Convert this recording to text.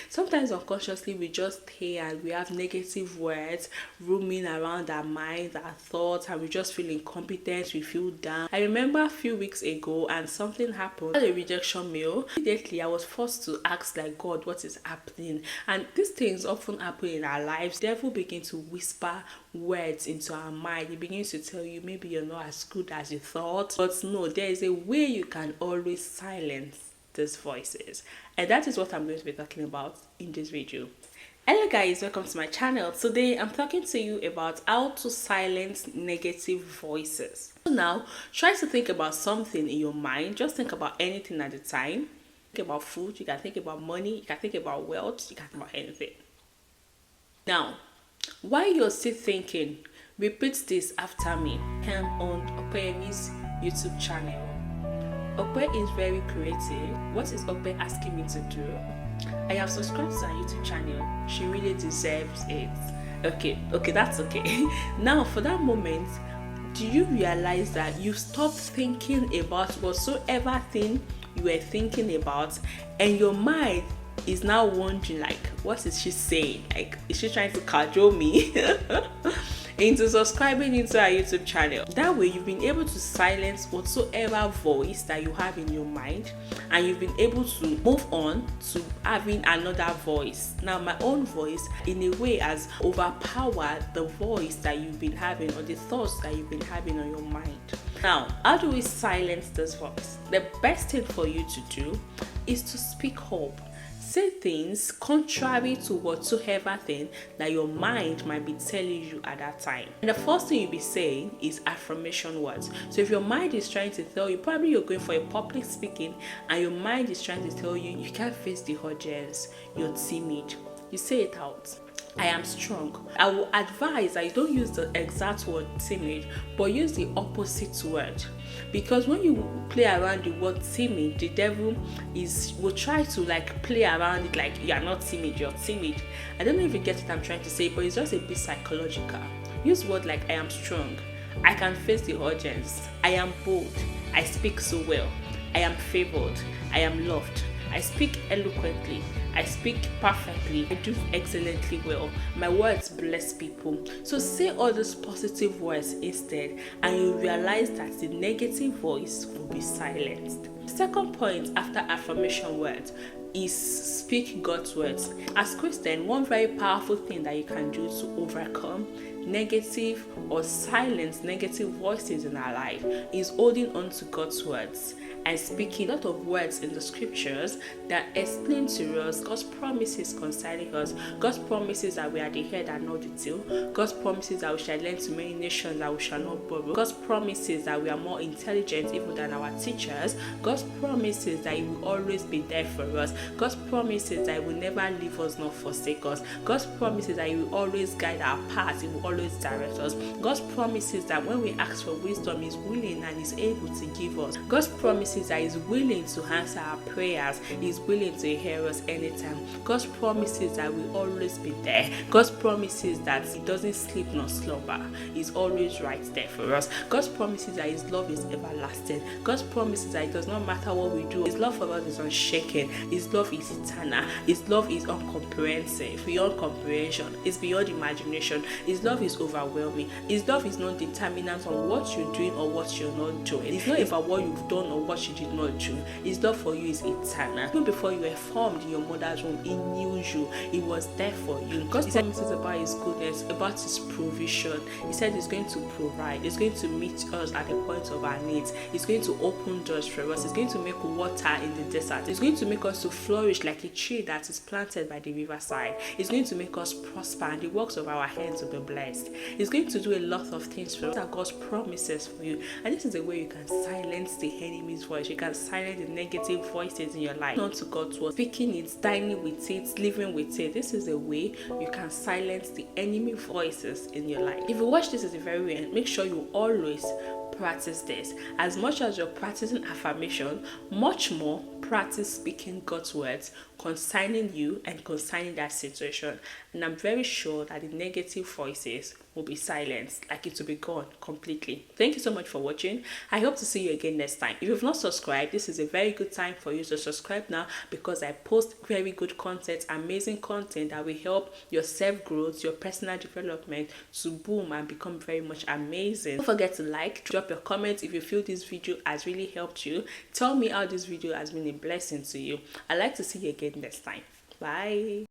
Sometimes unconsciously we just hear and we have negative words roaming around our minds, our thoughts, and we just feel incompetent, we feel down. I remember a few weeks ago and something happened. I had a rejection mail. Immediately I was forced to ask like, God, what is happening? And these things often happen in our lives. The devil begins to whisper words into our mind. He begins to tell you maybe you're not as good as you thought. But no, there is a way you can always silence these voices, and that is what I'm going to be talking about in this video. Hello guys, welcome to my channel. Today I'm talking to you about how to silence negative voices. So now try to think about something in your mind. Just think about anything at a time. Think about food, you can think about money, you can think about wealth, you can think about anything. Now while you're still thinking, repeat this after me. I'm on Ope's YouTube channel. Ope is very creative. What is Ope asking me to do? I have subscribed to her YouTube channel. She really deserves it. Okay, that's okay. Now, for that moment, do you realize that you stopped thinking about whatsoever thing you were thinking about, and your mind is now wondering like, what is she saying? Like, is she trying to cajole me into subscribing into our YouTube channel? That way you've been able to silence whatsoever voice that you have in your mind, and you've been able to move on to having another voice. Now my own voice in a way has overpowered the voice that you've been having, or the thoughts that you've been having on your mind. Now, how do we silence this voice? The best thing for you to do is to speak hope. Say things contrary to whatsoever thing that your mind might be telling you at that time. And the first thing you'll be saying is affirmation words. So if your mind is trying to tell you, probably you're going for a public speaking, and your mind is trying to tell you, you can't face the audience, you're timid, you say it out. I am strong. I will advise that you don't use the exact word timid, but use the opposite word. Because when you play around the word timid, the devil will try to like play around it like you are not timid, you're timid. I don't know if you get what I'm trying to say, but it's just a bit psychological. Use words like I am strong, I can face the audience, I am bold, I speak so well, I am favored, I am loved, I speak eloquently, I speak perfectly, I do excellently well, my words bless people. So say all those positive words instead, and you realize that the negative voice will be silenced. Second point after affirmation words is speak God's words. As Christian, one very powerful thing that you can do to overcome negative or silence negative voices in our life is holding on to God's words and speaking a lot of words in the scriptures that explain to us God's promises concerning us. God's promises that we are the head and not the tail. God's promises that we shall lend to many nations that we shall not borrow. God's promises that we are more intelligent even than our teachers. God's promises that He will always be there for us. God's promises that He will never leave us nor forsake us. God's promises that He will always guide our paths. He will always direct us. God's promises that when we ask for wisdom, He's willing and He's able to give us. God's promises that He's willing to answer our prayers. He's willing to hear us anytime. God's promises that will always be there. God's promises that He doesn't sleep nor slumber. He's always right there for us. God's promises that His love is everlasting. God's promises that it does not matter what we do, His love for us is unshaken. His love is eternal. His love is uncomprehensive, beyond comprehension. It's beyond imagination. His love is overwhelming. His love is not determinant on what you're doing or what you're not doing. It's not about what you've done or what you did not do. His love for you is eternal. Even before you were formed in your mother's womb, He knew you. He was there for you. God's promises about His goodness, about His provision. He said He's going to provide. He's going to meet us at the point of our needs. He's going to open doors for us. He's going to make water in the desert. He's going to make us to flourish like a tree that is planted by the riverside. He's going to make us prosper, and the works of our hands will be blessed. He's going to do a lot of things for us. These are God's promises for you, and this is the way you can silence the enemy's voice. You can silence the negative voices in your life. Not to God's word, speaking it, dining with it, living with it. This is the way you can silence the enemy voices in your life. If you watch this at the very end, make sure you always practice this. As much as you're practicing affirmation, much more practice speaking God's words concerning you and concerning that situation. And I'm very sure that the negative voices will be silenced, like it will be gone completely. Thank you so much for watching. I hope to see you again next time. If you've not subscribed, this is a very good time for you to subscribe now, because I post very good content, amazing content that will help your self-growth, your personal development to boom and become very much amazing. Don't forget to like, drop your comments if you feel this video has really helped you. Tell me how this video has been a blessing to you. I'd like to see you again next time. Bye.